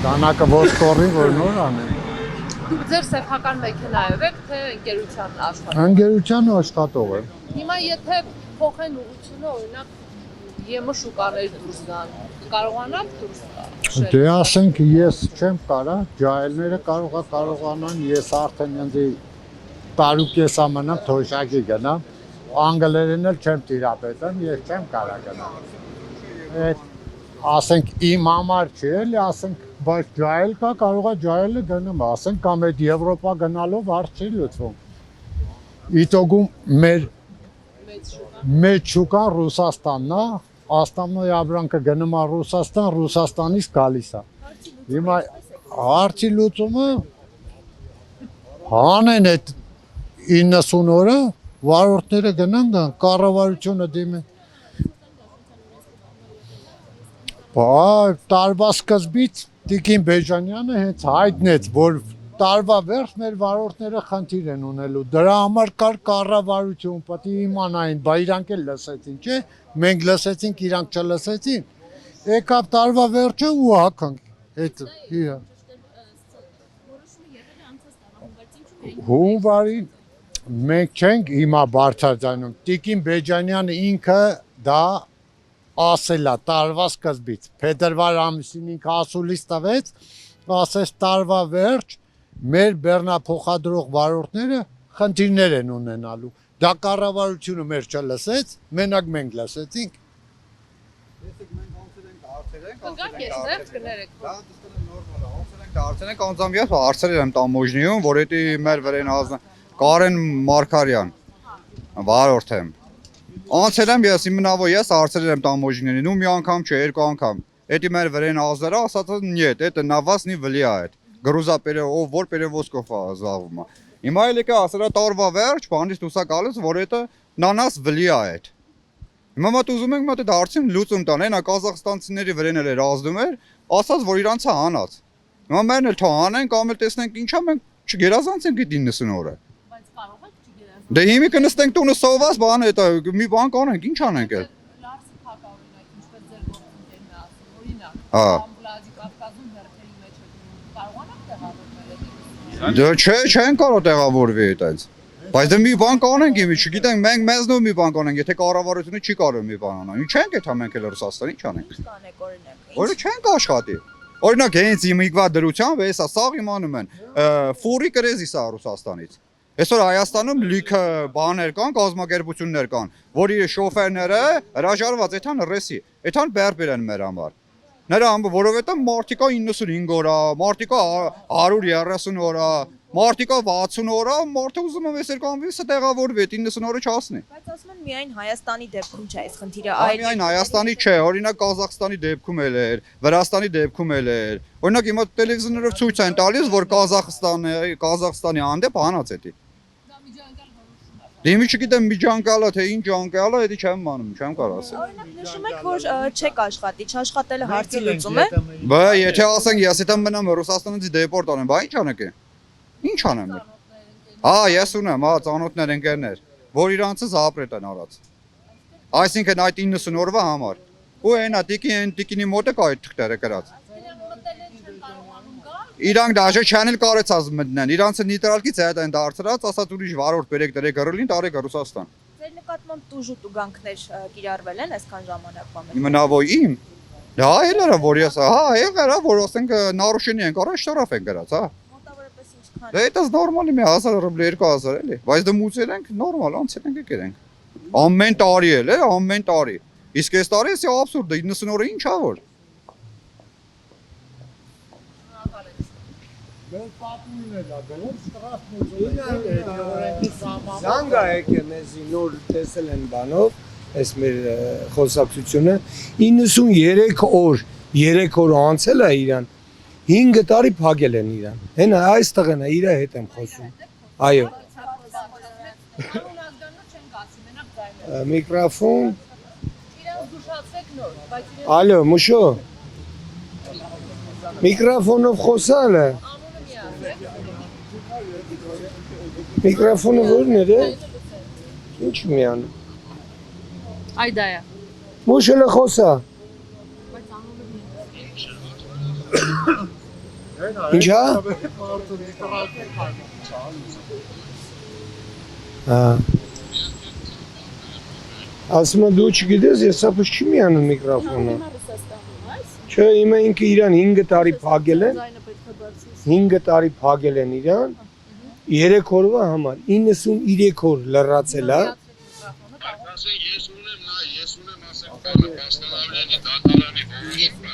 Դանակը ոնց կորի, որ նոր անեն։ Դուք ձեր սեփական մեքենայով եք, թե ընկերության աշխատող։ Ընկերության աշխատող եմ։ Հիմա եթե փոխեն ուղղությունը, օրինակ ԵՄ շուկաներ դուրս գան, կարողանաք դուրս գալ։ Դե ասենք ես չեմ կարա, ջահելները կարողանան, ես արդեն ինձ տարուկ ես ամնամ թոշակի գնամ, անգլերեն էլ չեմ տիրապետեմ, ես չեմ կարա գնամ։ Այդ ասենք իմ համար չի էլի, ասենք բայց ջահել կա, կարող է ջահելը գնամ, ասենք կամ այդ Եվրոպա գնալով հարց չի լուծվում։ Իտոգում մեծ շուկան Ռուսաստանն է, Աստամնոյ Աբրանքը գնում է Ռուսաստան, Ռուսաստանից գալիս է։ Հիմա հարցի լուծումը հանեն այդ 90 օրը վարորդները գնան կառավարությունը դիմեն։ Տարվա սկզբից Տիկին Բեժանյանը հենց հայտնեց, որ տարվա վերջ մեր վարորդները խնդիր են ունելու։ Դրա համար կար կառավարություն, պետք է իմանային, բայց իրանք էլ լսեցին, չէ՞։ Մենք լսեցինք, իրանք չլսեցին։ Եկավ տարվա վերջը ու հականք։ Այդ իրա։ Հունվարին մենք չենք հիմա բարձրացնում։ Տիկին Բեժանյանը ինքը դա ասել է տարվա սկզբից։ Փետրվար ամսին ինքը ասուլիս տվեց, ասեց տարվա վերջ մեր բեռնափոխադրող վարորդները խնդիրներ են ունենալու։ Դա կառավարությունը մեր չլսեց, մենակ մենք լսեցինք։ Տեսեք մենք ոնցել ենք հարցերենք, Կգանք ես ներս կներեք։ դա դստանը նորմալ է, ոնցել ենք հարցերենք, անձամբ ես հարցեր եմ տամոժնիում, որ էդի մեր վրեն ազնա Կարեն Մարկարյան վարորդ եմ։ Անցել եմ ես իմնավո ես հարցեր եմ տամոժնիին, ու մի անգամ չէ, երկու անգամ։ Էդի մեր վրեն ազները ասած нет, это на вас не влияет։ Груза որ перевозкով զբաղվում է։ Հիմա էլ եկա ասրա տարվա վերջ, բանից դուսա գալիս, որ это на нас влияет։ Հիմա մոտ ուզում ենք մոտ այդ հարցին լուծում տան, այնա Ղազախստանցիների վրեն էլ էր ազդում էր, ասած որ իրանց է հանած։ Հիմա մերն էլ թող անեն, կամ էլ տեսնենք ինչա մենք չգերազանցենք այդ 90 օրը։ Բայց կարող եք չգերազանցել։ Դե հիմա կնստենք տունը սոված, բան է, մի բան կանենք, ինչ անենք էլ։ Լարսի փակա օրինակ, ինչպես ձեր գործընկերն է ասում, օրինակ, Հա։ Ամբլադի Կավկազում հերթերի մեջ եք կարողանաք տեղավորվել։ Դե չէ, չեն կարող տեղավորվի այդպես։ Բայց դե մի բան կանենք, իմի չգիտենք, մենք մեզնով մի բան կանենք, եթե կառավարությունը չի կարող մի բան անալ։ Ինչ չենք եթե մենք էլ Ռուսաստան, ինչ անենք։ Կանեք օրինակ։ Օրինակ չենք աշխատի։ Օրինակ հենց իմիգվա դրությամբ էսա սաղ իմանում են, ֆուրի կրեզի սա Ռուսաստանից։ Այսօր Հայաստանում լիքը բաներ կան, կազմակերպություններ կան, որի շոֆերները հրաժարված այդան ռեսի, այդան բերբեր են մեր համար։ Նրա համար, որովհետև մարտիկա 95 օր է, մարտիկա 130 օր է, մարտիկա 60 օր է, մարդը ուզում է վեսեր կանվիսը տեղավորվի, 90 օրը չասնի։ Բայց ասում են միայն Հայաստանի դեպքում չէ այս խնդիրը, Միայն Հայաստանի չէ, օրինակ Ղազախստանի դեպքում էլ էր, Վրաստանի դեպքում էլ էր։ Օրինակ հիմա տելևիզիոներով ցույց են տալիս, որ Ղազախստանի հանդեպ հանած է դի։ Դե մի չգիտեմ միջանկալա թե ինչ անկալա, էդի չեմ մանում, չեմ կարող ասել։ Օրինակ նշում եք, որ չեք աշխատի, չաշխատելը հարցի լուծում է։ Բա եթե ասենք ես եթե մնամ Ռուսաստանից դեպորտ անեմ, բա ինչ անեք։ Ինչ անեմ։ Հա, ես ունեմ, հա, ծանոթներ ընկերներ, որ իրանցը զապրետ են արած։ Այսինքն այդ 90 օրվա համար։ Ու այնա տիկինի մոտ է կա այդ թղթերը գրած։ Իրանք դաժե չան էլ կարեցած մտնեն, իրանցը նիտրալքից հետ են դարձրած, ասած ուրիշ վարորդ բերեք դրեք գրելին, տարեք Ռուսաստան։ Ձեր նկատմամբ տուժու տուգանքներ կիրառվել են այսքան ժամանակվա մեջ։ Իմնավո իմ։ Դա էլ era որ ես, հա, եղել է, որ ասենք նարուշենի են կարա շտարաֆ են գրած, հա։ Մոտավորապես ինչքան։ Դե դա նորմալի մի 1000 ռուբլի 2000 էլի, բայց դա մուծել ենք նորմալ, անցել ենք եկել ենք։ Ամեն տարի էլ է, ամեն տարի։ Իսկ այս տարի էսի աբսուրդ է, 90 օրը ինչ ա որ։ Զանգա եկե մեզի նոր տեսել են բանով, այս մեր խոսակցությունը 93 օր, 3 օր անցել է իրան, 5 տարի փակել են իրան, հենա այստեղ են իրա հետ եմ խոսում, այո, միկրոֆոն, ալո, մուշո, միկրոֆոնով խոսալ է, Միկրոֆոնը որն էր է? Ինչ մի անում։ Այ դա է։ Մուշելը խոսա։ Բայց անունը մի Ինչա։ Ասում եմ դու չգիտես, ես ապուս չի միանում միկրոֆոնը։ Չէ, իմը ինքը իրան 5 տարի փակել են, 5 տարի փակել են իրան, 3 օրվա համար 93 օր լրացել է։ Ես ունեմ ասեմ բանը պաստանավլենի դատարանի որոշումը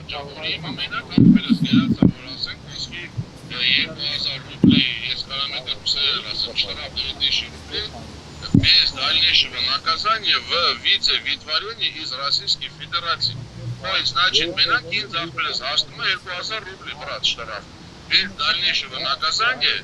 արջավորի մենակ ապել ես գերացա որ ասենք ոսկի 2000 ռուբլի ես կարամետը պսել ասեմ штрафные 1000 рублей без дальнейшего наказания в вице-витварении из Российской Федерации. То есть, значит, мենак ինձ ապել ես հաշտում 2000 ռուբլի брат штраф. Без дальнейшего наказания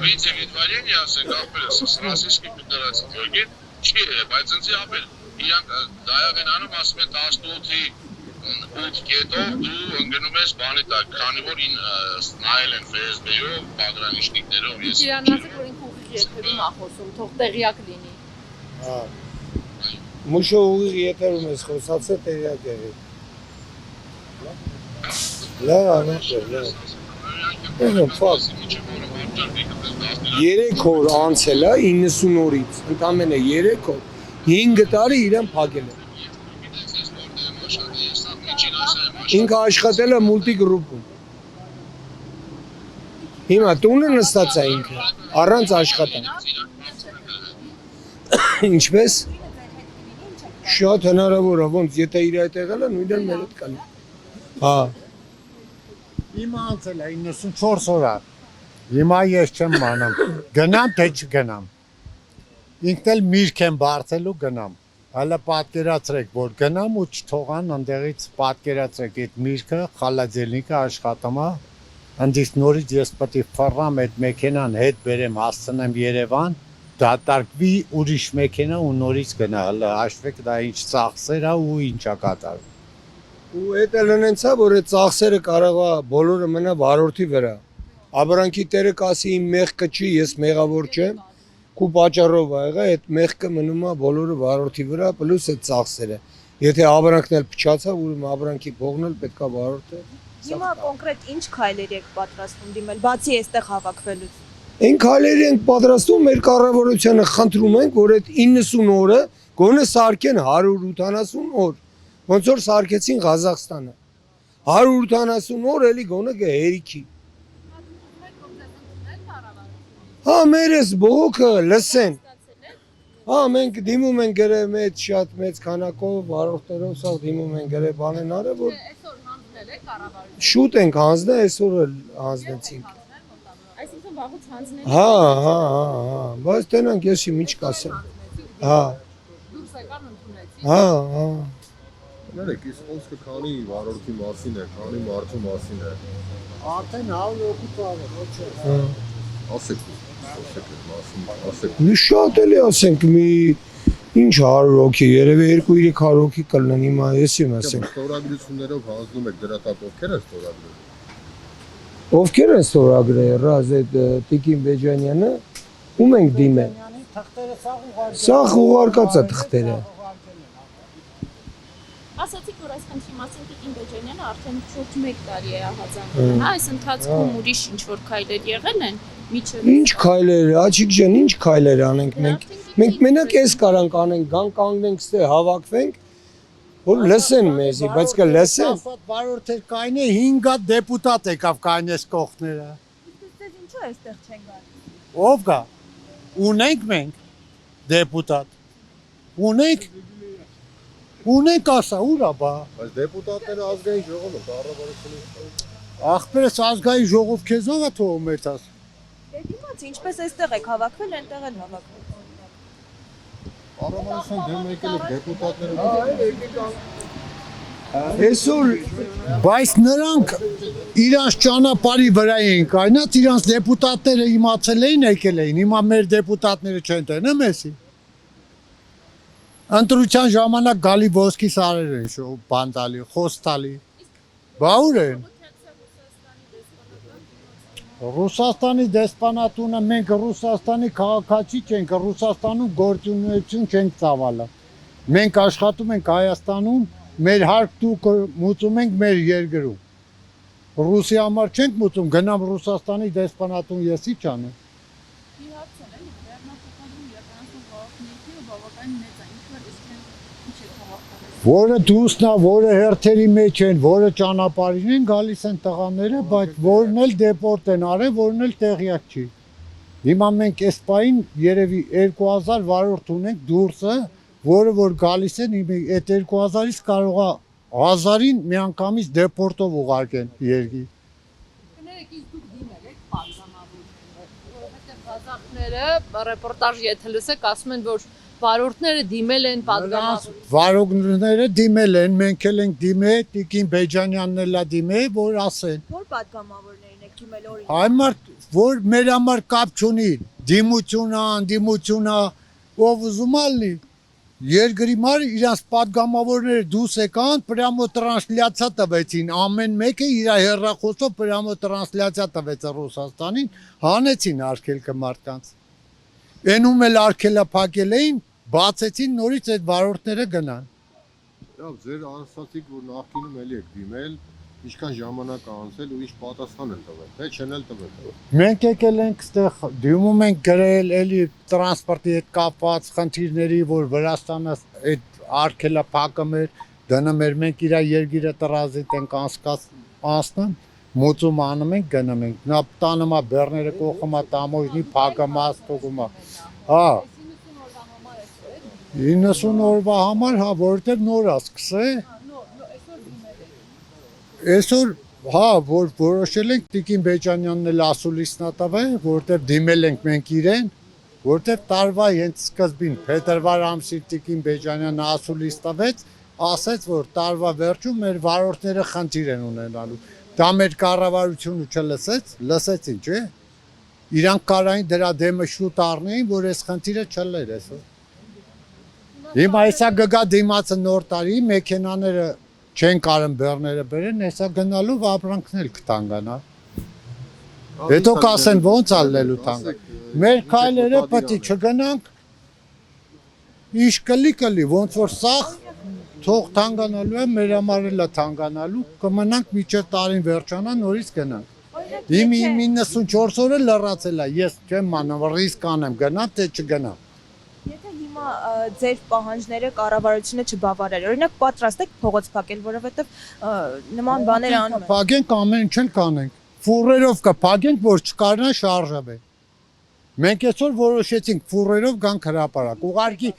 вице-витварение ասենք ապել ես с Российской Федерации. Յոգի չի է, բայց ինձ ապել իրանք դայավ են անում ասում են 18-ի 8 կետով դու ընկնում ես բանի տակ, քանի որ նայել են FSB-ով, պատրանիշնիկներով ես։ Իրան ասեք, որ ինքը ուղիղ եթերում ա խոսում, թող տեղյակ լինի։ Մուշո ուղիղ եթերում ես խոսացել տեղյակ եղի։ Լավ, լավ։ 3 օր անցել է 90 օրից, ընդամենը 3 օր, 5 տարի իրեն փակել է։ Ինքը աշխատել է մուլտիգրուպում։ Հիմա տունը նստած է ինքը, առանց աշխատանք։ Ինչպես։ Շատ հնարավոր է, ոնց եթե իր հետ եղել է, նույնն մեր հետ կանի։ Հա։ Հիմա անցել է 94 օր։ Հիմա ես չեմ մանամ։ Գնամ թե չգնամ։ Ինքն էլ միրգ եմ բարձելու գնամ։ Հələ պատկերացրեք, որ գնամ ու չթողան ընդեղից պատկերացրեք այդ միրգը, խալաձելնիկը աշխատում է։ Ընդից նորից ես պետք է ֆռամ այդ մեքենան հետ բերեմ, հասցնեմ Երևան, դատարկվի ուրիշ մեքենա ու նորից գնա, հələ հաշվեք դա ինչ ծախսեր է ու ինչա կատարվում։ Ու էդ էլ ունենցա, որ այդ ծախսերը կարող է բոլորը մնա վարորդի վրա։ Աբրանքի տերը կասի իմ մեղքը չի, ես մեղավոր չեմ, քու պատճառով ա եղա, այդ մեղքը մնում է բոլորը վարորդի վրա, պլյուս այդ ծախսերը։ Եթե աբրանքն էլ փչացավ, ուրեմն աբրանքի փողն էլ պետքա վարորդը։ Հիմա կոնկրետ ինչ քայլերի եք պատրաստվում դիմել, բացի այստեղ հավաքվելուց։ Այն քայլերի ենք պատրաստում, մեր կառավարությանը խնդրում ենք, որ այդ 90 օրը գոնե սարքեն 180 օր, ոնց որ սարքեցին Ղազախստանը։ 180 օր էլի գոնե գերիքի։ Հա, մեր էս բողոքը լսեն։ Հա, մենք դիմում ենք գրե մեծ շատ մեծ քանակով վարորդներով սա դիմում ենք գրե բանեն արը, որ Այսօր հանձնել է կառավարությունը։ շուտ ենք հանձնել, այսօր էլ հանձնեցինք։ Այսինքն վաղուց հանձնել Հա, բայց տենանք ես ինչ կասեմ։ Հա, դուրս եկան ընդունեցին։ հա։ Ներեք, իսկ խոսքը քանի վարորդի մասին է, քանի մարդու մասին է։ Արդեն 100 տարի, ոչ է։ Ասեք, ասեք այդ մասին, ասեք։ Մի շատ էլի ասենք մի ինչ 100 հոգի, երևի 2-300 հոգի կլինեն հիմա ես իմ ասենք։ Ստորագրություններով հանձնում եք դրա տակ ովքեր են ստորագրել։ Ովքեր են ստորագրել, ռազ այդ Տիկին Բեջանյանը, ում ենք դիմել։ Սա ուղարկած է թղթերը։ Ասացիք, որ այս խնդրի մասին Տիկին Բեջանյանը արդեն շուրջ 1 տարի է ահազանգում, հա, այս ընթացքում ուրիշ ինչ-որ քայլեր եղել են, միջև։ Ինչ քայլեր, Աջիկ ջան, ինչ քայլեր անենք մենք։ Մենք մենակ էս կարանք անենք, գան կանգնենք ստե հավաքվենք, որ լսեն մեզի, բայց կլսեն։ Վարորդեր կային 5 դեպուտատ եկավ կայնես կողքները։ Դες ինչու այստեղ չեն գալիս։ Ով գա։ Ունենք մենք դեպուտատ։ Ունենք ասա, ուր է բա։ Բայց դեպուտատները ազգային ժողովը կառավարությունը Ախպերս ազգային ժողով քեզով է թողում էտաս։ Դե դիմաց, ինչպես այստեղ եք հավաքվել, այնտեղ էլ հավաքվել։ կառավարության դեմ եկել եք դեպուտատները։ Այսօր Բայց նրանք իրանց ճանապարհի վրա էին կայնած, իրանց դեպուտատները իմացել էին եկել էին, հիմա մեր դեպուտատները չեն տենը մեսի։ Ընտրության ժամանակ գալի ոսկի սարեր են շո բան տալի, խոս տալի։ Բա ուր են։ Ռուսաստանի դեսպանատունը մենք Ռուսաստանի քաղաքացի չենք, Ռուսաստանում գործունեություն չենք ծավալը։ Մենք աշխատում ենք Հայաստանում, մեր հարկ դուք մուծում ենք մեր երկրում։ Ռուսիա համար չենք մտում, գնամ Ռուսաստանի դեսպանատուն եսի չանեմ։ Մի հարց է, էլի վերնախոհարում իրականացնող վարորդների բավականին մեծ է, ինչ որ իսկ ինչ է քաղաքական։ Որը դուսնա, որը հերթերի մեջ են, որը ճանապարհին են գալիս են տղաները, բայց որն էլ դեպորտ են արել, որն էլ տեղյակ չի։ Հիմա մենք այս պահին երևի 2000 վարորդ ունենք դուրսը, որը որ գալիս են, այդ 2000-ից կարող է 1000-ին միանգամից դեպորտով ուղարկեն երկի։ Կներեք, իսկ դուք դիմել եք պատգամավորներին, որովհետև Ղազախները ռեպորտաժ եթե լսեք, ասում են, որ վարորդները դիմել են պատգամավորին։ Վարորդները դիմել են, մենք էլ ենք դիմել, Տիկին Բեջանյանն էլ է դիմել, որ ասեն։ Որ պատգամավորներին եք դիմել օրինակ։ Այ մարդ, որ մեր համար կապ չունի, դիմությունա, անդիմությունա, ով ուզում ալնի, երկրի մար իրանց պատգամավորները դուս եկան, պրամո տրանսլյացիա տվեցին, ամեն մեկը իր հեռախոսով պրամո տրանսլյացիա տվեց Ռուսաստանին, հանեցին արգելքը մարդկանց։ Էնում էլ արգելը փակել էին, բացեցին նորից այդ վարորդները գնան։ Լավ, ձեր ասացիք, որ նախկինում էլի եք դիմել, ինչքան ժամանակ է անցել ու ինչ պատասխան են տվել, թե չեն էլ տվել։ Մենք եկել ենք ստեղ դիմում ենք գրել էլի տրանսպորտի հետ կապված խնդիրների, որ Վրաստանը այդ արգելը փակում էր, դնում էր, մենք իր երկիրը տրազիտ ենք անցնում, մոծում անում ենք, գնում ենք։ Նա տանում է բեռները կողում է տամոյնի փակում է, ստուգում է։ Հա 90 օրվա համար, հա, որովհետև նոր է սկսել։ Այսօր հա, որ որոշել ենք Տիկին Բեջանյանն էլ ասուլիսնա տվել, որտեղ դիմել ենք մենք իրեն, որտեղ տարվա հենց սկզբին փետրվար ամսին Տիկին Բեջանյանը ասուլիս տվեց, ասեց, որ տարվա վերջում մեր վարորդները խնդիր են ունենալու։ Դա մեր կառավարությունը չլսեց, լսեցին, չէ՞։ Իրանք կարային դրա դեմը շուտ առնեին, որ այս խնդիրը չլեր այսօր։ Հիմա հեսա գգա դիմացը նոր տարի, մեքենաները չեն կարում բեռները բերեն, հեսա գնալու ապրանքն էլ կտանգանա։ Հետո կասեն ոնց ալնելու տանգ։ Մեր քայլերը պետք է չգնանք, ինչ կլի, ոնց որ սաղ թող թանկանալու է, մեր համար էլ է թանկանալու, կմնանք մինչև տարին վերջանա, նորից գնանք։ Իմ 94 օրը լրացել է, ես չեմ անում, ռիսկ անեմ, գնամ, թե չգնամ։ Եթե հիմա ձեր պահանջները կառավարությունը չբավարար, օրինակ պատրաստ եք փողոց փակել, որովհետև նման բաներ անում են։ Փակենք ամեն ինչ էլ կանենք։ Ֆուրերով կփակենք, որ չկարողանա շարժվել։ Մենք այսօր որոշեցինք ֆուրերով գանք հրապարակ։ Ուղղակի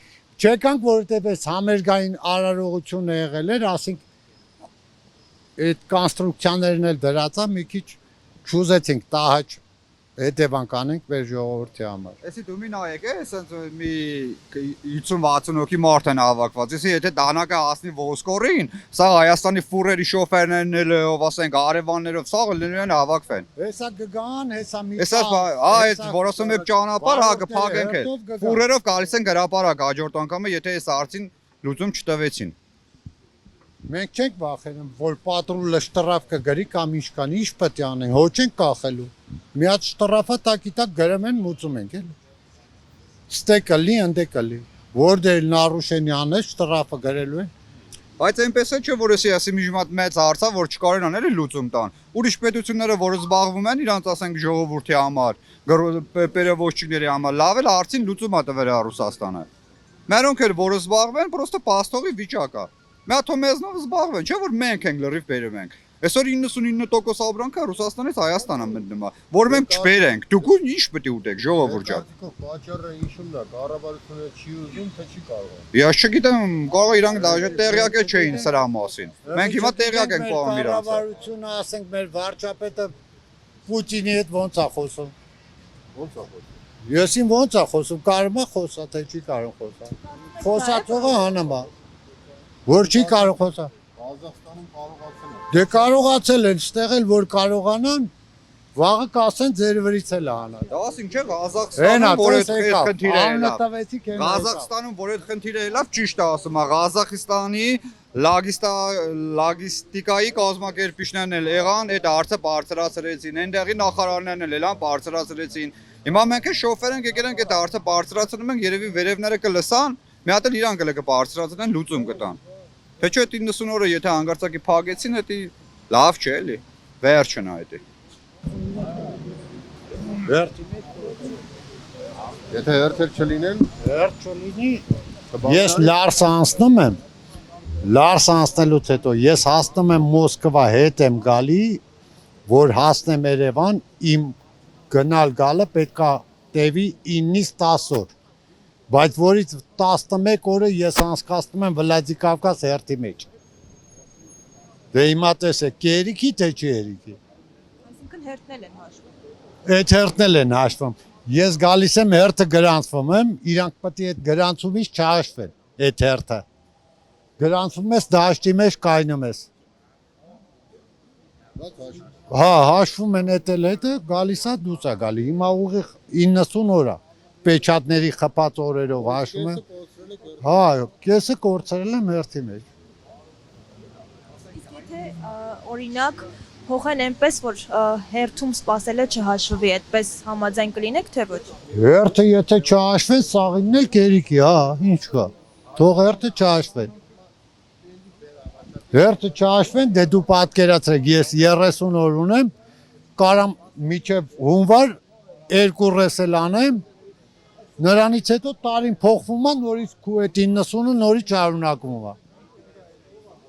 չեկանք, որովհետև այս համերգային արարողությունը եղել էր, ասենք այդ կոնստրուկցիաներն էլ դրածա մի քիչ չուզեցինք տահաճ հետևանք անենք մեր ժողովրդի համար։ Էսի դու մի նայեք, այսինքն մի 50-60 հոգի մարդ են հավաքված։ Էսի եթե դանակը հասնի ոսկորին, սա Հայաստանի ֆուրերի շոֆերներն էլ, ով ասենք արևաններով, սա լինելու են հավաքվեն։ Հեսա գգան, հեսա մի Էսա այդ որոշում եք ճանապարհ, հա կփակենք էլ։ Ֆուրերով գալիս են հրապարակ հաջորդ անգամը, եթե այս հարցին լուծում չտվեցին։ Մենք չենք վախենում, որ պատրուլը շտրաֆ կգրի կամ ինչ կան, ինչ պետք է անենք, հո չենք կախելու։ Մի հատ շտրաֆը տակի տակ գրում են, մուծում ենք, էլի։ Ստեկը լի, ընդե կլի։ Որտեղ Նարուշենյանը շտրաֆը գրելու են։ Բայց այնպես է չէ, որ էսի ասի մի հատ մեծ հարց է, որ չկարողան անել լուծում տան։ Ուրիշ պետությունները, որ զբաղվում են իրանց ասենք ժողովրդի համար, պերևոզչիկների համար, լավ էլ հարցին լուծում է տվել Ռուսաստանը։ Մերոնք էլ որ զբաղվում են, պրոստը պաստողի վիճակ է։ Մի հատ մեզնով զբաղվում, չէ՞ որ մենք ենք լրիվ բերում ենք։ Այսօր 99% ապրանքը Ռուսաստանից Հայաստան է մտնում, որ մենք չբերենք։ Դուք ինչ պետք է ուտեք, ժողովուրդ ջան։ Պատճառը ինչու՞մն է, կառավարությունը չի ուզում, թե չի կարող։ Ես չգիտեմ, կարող է իրանք դաժե տեղյակ չէին սրա մասին։ Մենք հիմա տեղյակ ենք պահում իրանց։ Կառավարությունը, ասենք մեր վարչապետը Պուտինի հետ ոնց է խոսում։ Ոնց է խոսում։ Եսին ոնց է խոսում, կարող է խոսա, թե չի կարող խոսա։ Խոսածողը հանում է։ Որ չի կարող խոսա։ Ղազախստանում կարողացել են։ Դե կարողացել են, ստեղ էլ որ կարողանան, վաղը կասեն ձեր վրից էլ անալ։ Դա ասենք չէ, Ղազախստանում որ այդ խնդիրը է լավ։ Ղազախստանում Ղազախստանում որ այդ խնդիրը է լավ, ճիշտ է ասում, Ղազախստանի լագիստիկայի կազմակերպիչներն էլ եղան, այդ հարցը բարձրացրեցին, այնտեղի նախարարներն էլ ելան բարձրացրեցին։ Հիմա մենք շոֆեր ենք եկել ենք այդ հարցը բարձրացնում ենք, երևի վերևները կլսան, մի հատ էլ իրանք էլ կբարձրացնեն, լուծում կտան։ Թե չէ 90 օրը եթե հանգարցակի փակեցին, դա լավ չէ էլի։ Վերջն է այդ։ Եթե հերթեր չլինեն, Հերթ չլինի։ Ես Լարս անցնում եմ։ Լարս անցնելուց հետո ես հասնում եմ Մոսկվա, հետ եմ գալի, որ հասնեմ Երևան, իմ գնալ գալը պետքա տևի 9-ից 10 օր։ Բայց որից 11 օրը ես անցկացնում եմ Վլադիկավկազ հերթի մեջ։ Դե հիմա տեսեք, կերիքի թե չի երիքի։ Այսինքն հերթնել են հաշվում։ Այդ հերթնել են հաշվում։ Ես գալիս եմ հերթը գրանցվում եմ, իրանք պետք է այդ գրանցումից չհաշվեն, այդ հերթը։ Գրանցվում ես դաշտի մեջ կայնում ես։ Հա, հաշվում են այդ հետը, գալիս է դուց է գալի։ Հիմա ուղիղ 90 օր է։ Պեչատների խփած օրերով հաշվում եմ։ Հա, կեսը կորցրել եմ հերթի մեջ։ Իսկ եթե օրինակ փոխեն այնպես, որ հերթում սպասելը չհաշվի, այդպես համաձայն կլինեք, թե ոչ։ Հերթը եթե չհաշվեն, սաղինն էլ կերիքի, հա, ինչ կա։ Թող հերթը չհաշվեն։ Հերթը չհաշվեն, դե դու պատկերացրեք, ես 30 օր ունեմ, կարամ մինչև հունվար 2 ռեսել անեմ, նրանից հետո տարին փոխվում է, նորից քու այդ 90-ը նորից շարունակվում է։